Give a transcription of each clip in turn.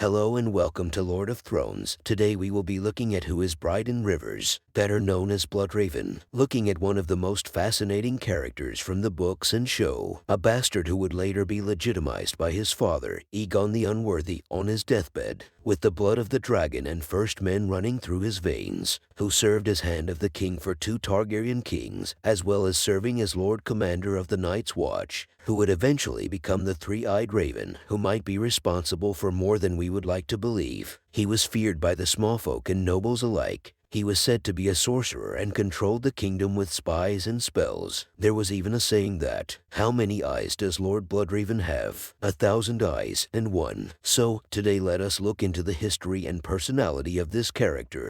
Hello and welcome to Lord of Thrones. Today we will be looking at who is Brynden Rivers, better known as Bloodraven, looking at one of the most fascinating characters from the books and show, a bastard who would later be legitimized by his father, Aegon the Unworthy, on his deathbed, with the blood of the dragon and first men running through his veins, who served as hand of the king for 2 Targaryen kings, as well as serving as Lord Commander of the Night's Watch, who would eventually become the Three-Eyed Raven, who might be responsible for more than we would like to believe. He was feared by the small folk and nobles alike. He was said to be a sorcerer and controlled the kingdom with spies and spells. There was even a saying that, "How many eyes does Lord Bloodraven have? 1,000 eyes and one." So, today let us look into the history and personality of this character.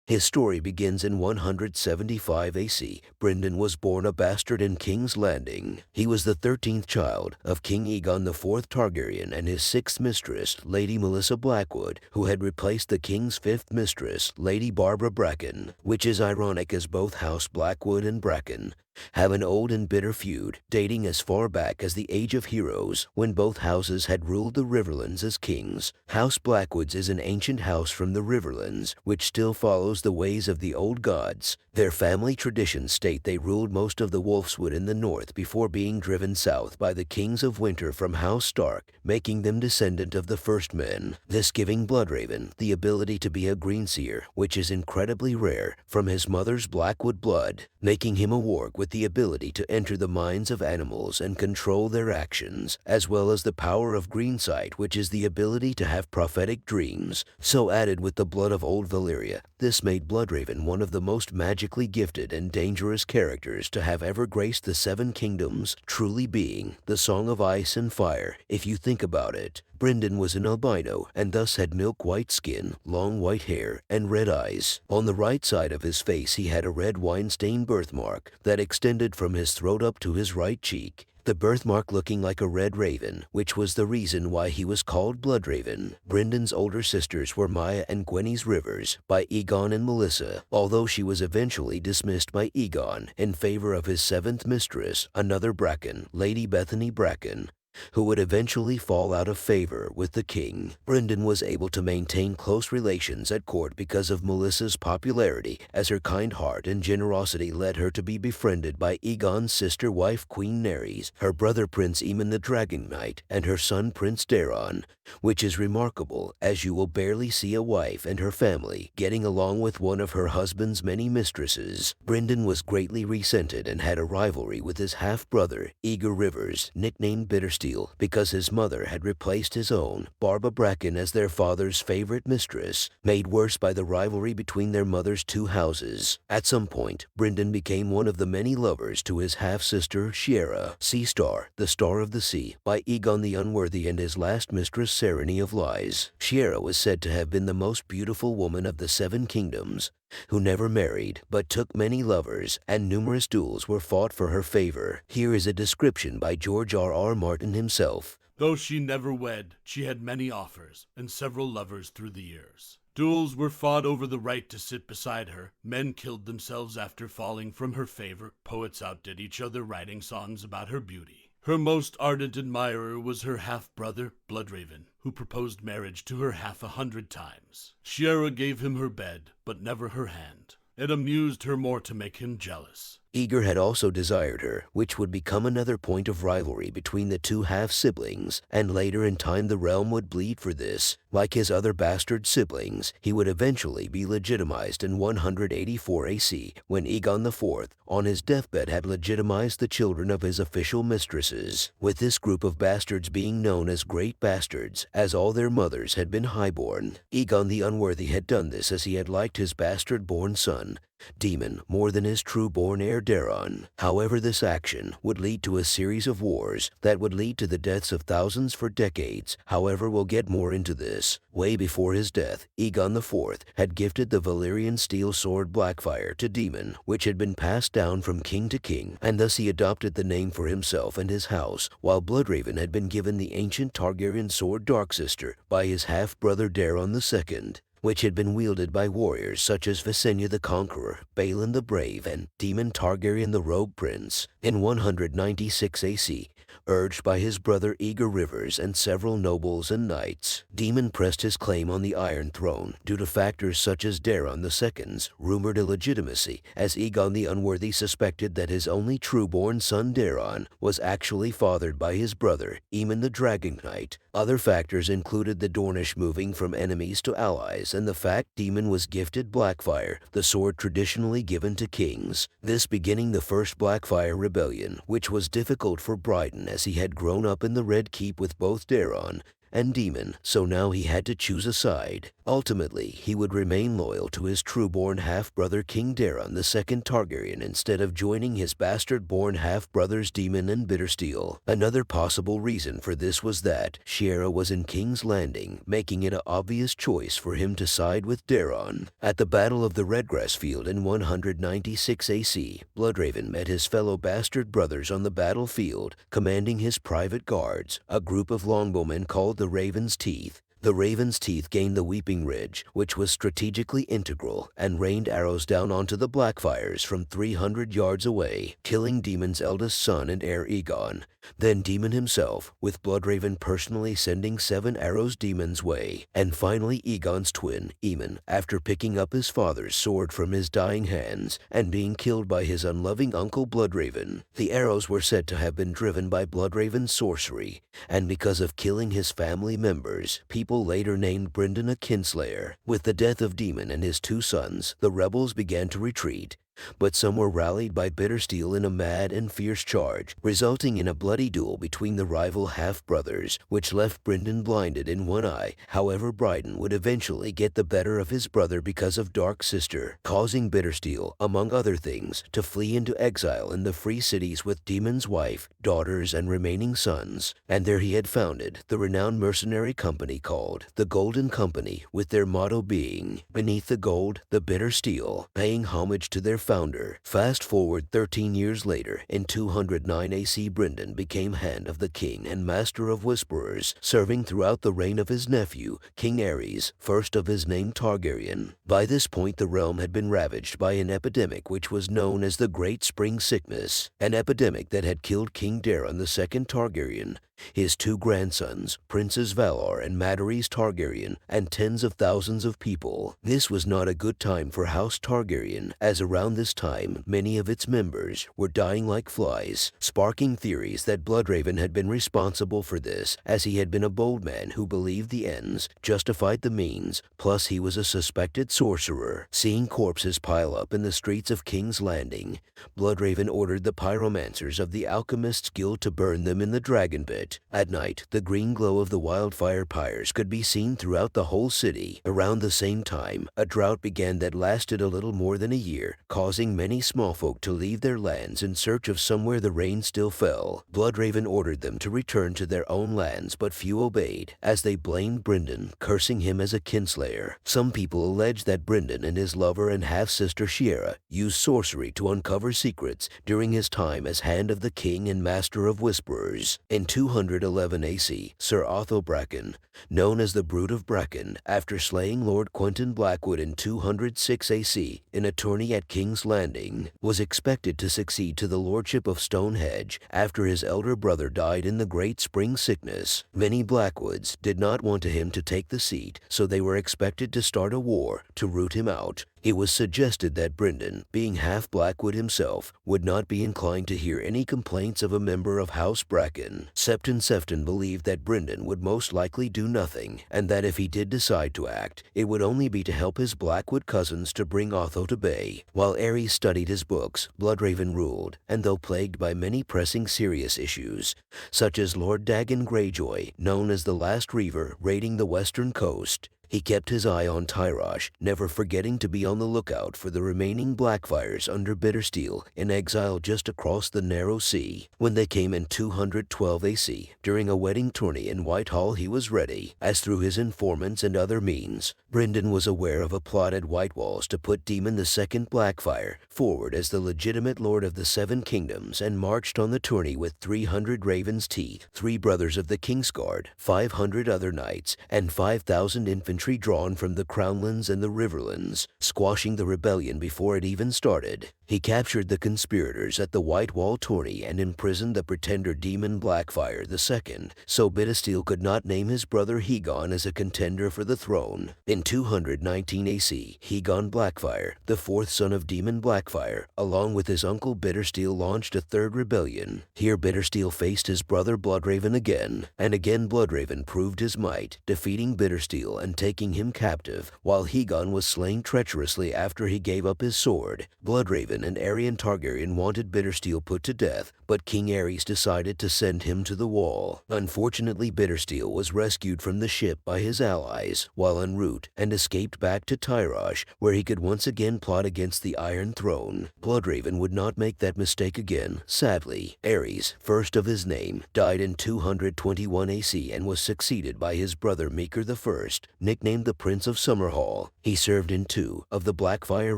His story begins in 175 AC. Brynden was born a bastard in King's Landing. He was the 13th child of King Aegon IV Targaryen and his 6th mistress, Lady Melissa Blackwood, who had replaced the king's 5th mistress, Lady Barbara Bracken, which is ironic as both House Blackwood and Bracken have an old and bitter feud dating as far back as the Age of Heroes, when both houses had ruled the Riverlands as kings. House Blackwoods is an ancient house from the Riverlands, which still follows the ways of the old gods. Their family traditions state they ruled most of the Wolfswood in the north before being driven south by the kings of winter from House Stark, making them descendant of the first men, this giving Bloodraven the ability to be a greenseer, which is incredibly rare, from his mother's Blackwood blood, making him a warg with the ability to enter the minds of animals and control their actions, as well as the power of greensight, which is the ability to have prophetic dreams. So added with the blood of old Valyria, this made Bloodraven one of the most magically gifted and dangerous characters to have ever graced the 7 kingdoms, truly being the Song of Ice and Fire, if you think about it. Brynden was an albino and thus had milk-white skin, long white hair, and red eyes. On the right side of his face he had a red wine-stained birthmark that extended from his throat up to his right cheek, the birthmark looking like a red raven, which was the reason why he was called Bloodraven. Brynden's older sisters were Maya and Gwenny's Rivers by Aegon and Melissa, although she was eventually dismissed by Aegon in favor of his 7th mistress, another Bracken, Lady Bethany Bracken, who would eventually fall out of favor with the king. Brynden was able to maintain close relations at court because of Melissa's popularity, as her kind heart and generosity led her to be befriended by Aegon's sister wife Queen Nerys, her brother Prince Aemon the Dragon Knight, and her son Prince Daeron, which is remarkable, as you will barely see a wife and her family getting along with one of her husband's many mistresses. Brynden was greatly resented and had a rivalry with his half-brother, Aegor Rivers, nicknamed Bittersteele, because his mother had replaced his own, Barbara Bracken, as their father's favorite mistress, made worse by the rivalry between their mother's 2 houses. At some point, Brynden became one of the many lovers to his half-sister, Shiera, Sea Star, the Star of the Sea, by Aegon the Unworthy, and his last mistress, Sereny of Lies. Shiera was said to have been the most beautiful woman of the 7 kingdoms, who never married, but took many lovers, and numerous duels were fought for her favor. Here is a description by George R.R. Martin himself. Though she never wed, she had many offers, and several lovers through the years. Duels were fought over the right to sit beside her. Men killed themselves after falling from her favor. Poets outdid each other writing songs about her beauty. Her most ardent admirer was her half-brother, Bloodraven, who proposed marriage to her 100 times. Shiera gave him her bed, but never her hand. It amused her more to make him jealous. Aegor had also desired her, which would become another point of rivalry between the 2 half-siblings, and later in time the realm would bleed for this. Like his other bastard siblings, he would eventually be legitimized in 184 AC, when Aegon IV, on his deathbed, had legitimized the children of his official mistresses, with this group of bastards being known as Great Bastards, as all their mothers had been highborn. Aegon the Unworthy had done this as he had liked his bastard-born son, Daemon, more than his true-born heir Daeron. However, this action would lead to a series of wars that would lead to the deaths of thousands for decades. However, we'll get more into this. Way before his death, Aegon IV had gifted the Valyrian steel sword Blackfyre to Daemon, which had been passed down from king to king, and thus he adopted the name for himself and his house, while Bloodraven had been given the ancient Targaryen sword Darksister by his half-brother Daeron II, which had been wielded by warriors such as Visenya the Conqueror, Balon the Brave, and Daemon Targaryen the Rogue Prince. In 196 AC, urged by his brother Aegor Rivers and several nobles and knights. Daemon pressed his claim on the Iron Throne due to factors such as Daeron II's rumored illegitimacy, as Aegon the Unworthy suspected that his only true-born son Daeron was actually fathered by his brother, Aemon the Dragon Knight. Other factors included the Dornish moving from enemies to allies and the fact Daemon was gifted Blackfyre, the sword traditionally given to kings, this beginning the First Blackfyre Rebellion, which was difficult for Bryden as he had grown up in the Red Keep with both Daeron and Daemon, so now he had to choose a side. Ultimately, he would remain loyal to his true-born half-brother King Daeron II Targaryen instead of joining his bastard-born half-brothers Daemon and Bittersteele. Another possible reason for this was that Shiera was in King's Landing, making it an obvious choice for him to side with Daeron. At the Battle of the Redgrass Field in 196 AC, Bloodraven met his fellow bastard brothers on the battlefield, commanding his private guards, a group of longbowmen called the Raven's Teeth. The Raven's Teeth gained the Weeping Ridge, which was strategically integral, and rained arrows down onto the Blackfyres from 300 yards away, killing Daemon's eldest son and heir Aegon. Then Daemon himself, with Bloodraven personally sending 7 arrows Daemon's way. And finally Aegon's twin, Aemon, after picking up his father's sword from his dying hands and being killed by his unloving uncle Bloodraven. The arrows were said to have been driven by Bloodraven's sorcery, and because of killing his family members, people later named Brynden a kinslayer. With the death of Daemon and his 2 sons, the rebels began to retreat, but some were rallied by Bittersteele in a mad and fierce charge, resulting in a bloody duel between the rival half-brothers, which left Brynden blinded in one eye. However, Bryden would eventually get the better of his brother because of Dark Sister, causing Bittersteele, among other things, to flee into exile in the Free Cities with Daemon's wife, daughters, and remaining sons. And there he had founded the renowned mercenary company called the Golden Company, with their motto being, "Beneath the gold, the bitter steel," paying homage to their founder. Fast forward 13 years later, in 209 AC, Brynden became Hand of the King and Master of Whisperers, serving throughout the reign of his nephew, King Aerys, first of his name Targaryen. By this point the realm had been ravaged by an epidemic which was known as the Great Spring Sickness, an epidemic that had killed King Daeron II Targaryen, his 2 grandsons, Princes Valar and Matarys Targaryen, and tens of thousands of people. This was not a good time for House Targaryen, as around this time many of its members were dying like flies, sparking theories that Bloodraven had been responsible for this, as he had been a bold man who believed the ends justified the means, plus he was a suspected sorcerer. Seeing corpses pile up in the streets of King's Landing, Bloodraven ordered the pyromancers of the Alchemists Guild to burn them in the Dragon Pit. At night, the green glow of the wildfire pyres could be seen throughout the whole city. Around the same time, a drought began that lasted a little more than a year, causing many small folk to leave their lands in search of somewhere the rain still fell. Bloodraven ordered them to return to their own lands, but few obeyed, as they blamed Brynden, cursing him as a kinslayer. Some people allege that Brynden and his lover and half-sister Shiera used sorcery to uncover secrets during his time as Hand of the King and Master of Whisperers. In 211 AC, Sir Otho Bracken, known as the Brood of Bracken, after slaying Lord Quentyn Blackwood in 206 AC in a tourney at King's Landing, was expected to succeed to the lordship of Stonehenge after his elder brother died in the Great Spring Sickness. Many Blackwoods did not want him to take the seat, so they were expected to start a war to root him out. It was suggested that Brynden, being half Blackwood himself, would not be inclined to hear any complaints of a member of House Bracken. Septon Sefton believed that Brynden would most likely do nothing, and that if he did decide to act, it would only be to help his Blackwood cousins to bring Otho to bay. While Aerys studied his books, Bloodraven ruled, and though plagued by many pressing serious issues, such as Lord Dagon Greyjoy, known as the Last Reaver, raiding the western coast, he kept his eye on Tyrosh, never forgetting to be on the lookout for the remaining Blackfyres under Bittersteele in exile just across the narrow sea. When they came in 212 AC, during a wedding tourney in Whitehall, he was ready, as through his informants and other means, Brynden was aware of a plot at Whitewalls to put Daemon II Blackfyre forward as the legitimate Lord of the Seven Kingdoms, and marched on the tourney with 300 Raven's Teeth, 3 brothers of the Kingsguard, 500 other knights, and 5,000 infantry infantry drawn from the Crownlands and the Riverlands, squashing the rebellion before it even started. He captured the conspirators at the White Wall tourney and imprisoned the pretender demon Blackfyre II, so Bittersteele could not name his brother Aegon as a contender for the throne. In 219 AC, Aegon Blackfyre, the fourth son of demon Blackfyre, along with his uncle Bittersteele, launched a third rebellion. Here Bittersteele faced his brother Bloodraven again, and again Bloodraven proved his might, defeating Bittersteele and taking him captive, while Aegon was slain treacherously after he gave up his sword. Bloodraven and Aerion Targaryen wanted Bittersteele put to death, but King Aerys decided to send him to the wall. Unfortunately, Bittersteele was rescued from the ship by his allies while en route and escaped back to Tyrosh, where he could once again plot against the Iron Throne. Bloodraven would not make that mistake again, sadly. Aerys, first of his name, died in 221 AC and was succeeded by his brother Meeker I, nicknamed the Prince of Summerhall. He served in 2 of the Blackfyre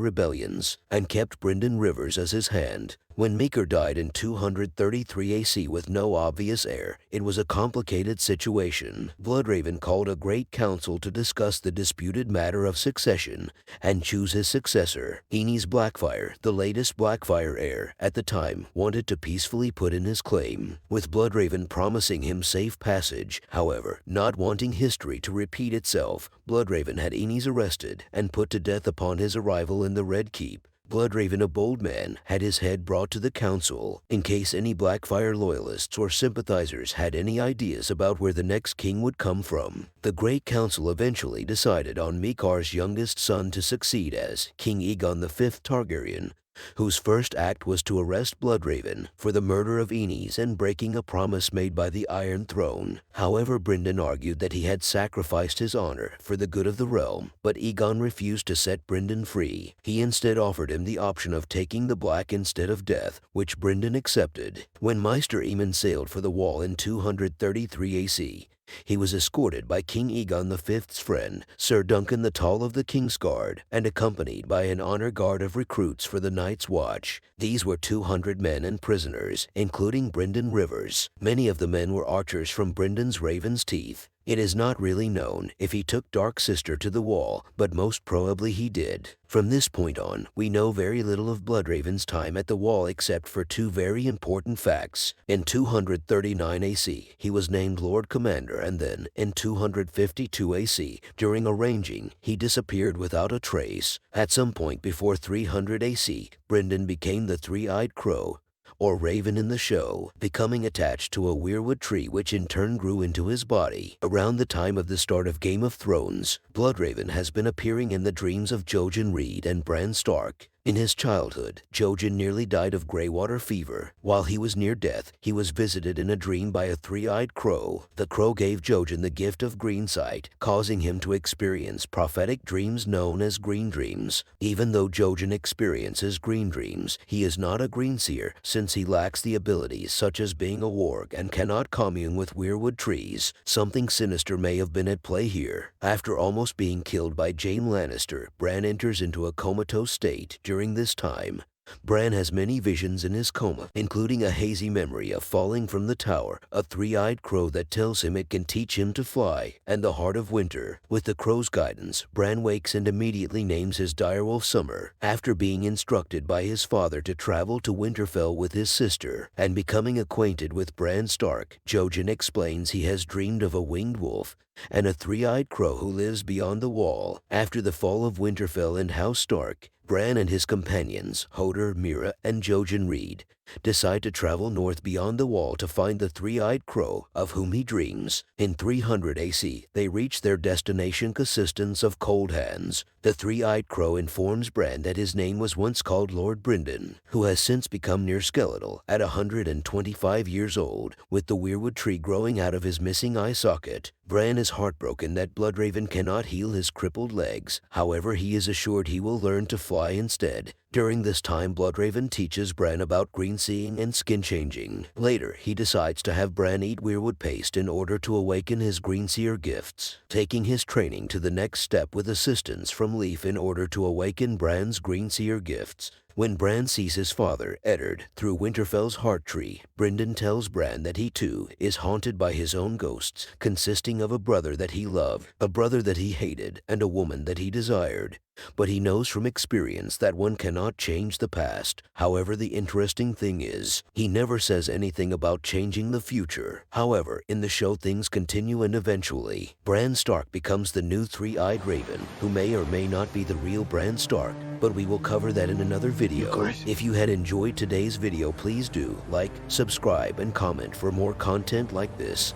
rebellions and kept Brynden Rivers as his hand. When Meeker died in 233 AC with no obvious heir, it was a complicated situation. Bloodraven called a great council to discuss the disputed matter of succession and choose his successor. Aenys Blackfyre, the latest Blackfyre heir at the time, wanted to peacefully put in his claim, with Bloodraven promising him safe passage. However, not wanting history to repeat itself, Bloodraven had Aenys arrested and put to death upon his arrival in the Red Keep. Bloodraven, a bold man, had his head brought to the council in case any Blackfyre loyalists or sympathizers had any ideas about where the next king would come from. The Great Council eventually decided on Meekar's youngest son to succeed as King Aegon V Targaryen, whose first act was to arrest Bloodraven for the murder of Aenys and breaking a promise made by the Iron Throne. However, Brynden argued that he had sacrificed his honor for the good of the realm, but Aegon refused to set Brynden free. He instead offered him the option of taking the Black instead of death, which Brynden accepted. When Maester Aemon sailed for the Wall in 233 AC, he was escorted by King Aegon V's friend, Sir Duncan the Tall of the Kingsguard, and accompanied by an honor guard of recruits for the Night's Watch. These were 200 men and prisoners, including Brynden Rivers. Many of the men were archers from Brynden's Raven's Teeth. It is not really known if he took Dark Sister to the Wall, but most probably he did. From this point on, we know very little of Bloodraven's time at the Wall except for 2 very important facts. In 239 AC, he was named Lord Commander, and then, in 252 AC, during a ranging, he disappeared without a trace. At some point before 300 AC, Brynden became the Three-Eyed Crow, or Raven in the show, becoming attached to a weirwood tree which in turn grew into his body. Around the time of the start of Game of Thrones, Bloodraven has been appearing in the dreams of Jojen Reed and Bran Stark. In his childhood, Jojen nearly died of greywater fever. While he was near death, he was visited in a dream by a three-eyed crow. The crow gave Jojen the gift of green sight, causing him to experience prophetic dreams known as green dreams. Even though Jojen experiences green dreams, he is not a greenseer since he lacks the abilities such as being a warg and cannot commune with weirwood trees. Something sinister may have been at play here. After almost being killed by Jaime Lannister, Bran enters into a comatose state. During this time, Bran has many visions in his coma, including a hazy memory of falling from the tower, a three-eyed crow that tells him it can teach him to fly, and the heart of winter. With the crow's guidance, Bran wakes and immediately names his direwolf Summer, after being instructed by his father to travel to Winterfell with his sister. And becoming acquainted with Bran Stark, Jojen explains he has dreamed of a winged wolf and a three-eyed crow who lives beyond the wall. After the fall of Winterfell and House Stark, Bran and his companions, Hodor, Meera, and Jojen Reed, decide to travel north beyond the wall to find the three-eyed crow of whom he dreams. In 300 AC, they reach their destination, Consistence of Cold Hands. The three-eyed crow informs Bran that his name was once called Lord Brynden, who has since become near skeletal at 125 years old, with the weirwood tree growing out of his missing eye socket. Bran is heartbroken that Bloodraven cannot heal his crippled legs. However, he is assured he will learn to fly instead. During this time, Bloodraven teaches Bran about green-seeing and skin-changing. Later, he decides to have Bran eat weirwood paste in order to awaken his greenseer gifts, taking his training to the next step with assistance from Leaf in order to awaken Bran's greenseer gifts. When Bran sees his father, Eddard, through Winterfell's heart tree, Brynden tells Bran that he too is haunted by his own ghosts, consisting of a brother that he loved, a brother that he hated, and a woman that he desired. But he knows from experience that one cannot change the past. However, the interesting thing is, he never says anything about changing the future. However, in the show things continue and eventually, Bran Stark becomes the new three-eyed raven, who may or may not be the real Bran Stark, but we will cover that in another video. If you had enjoyed today's video, please do like, subscribe, and comment for more content like this.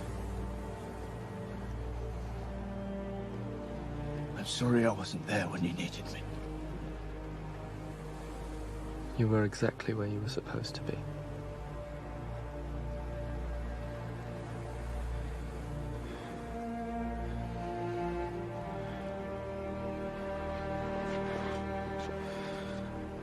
I'm sorry I wasn't there when you needed me. You were exactly where you were supposed to be.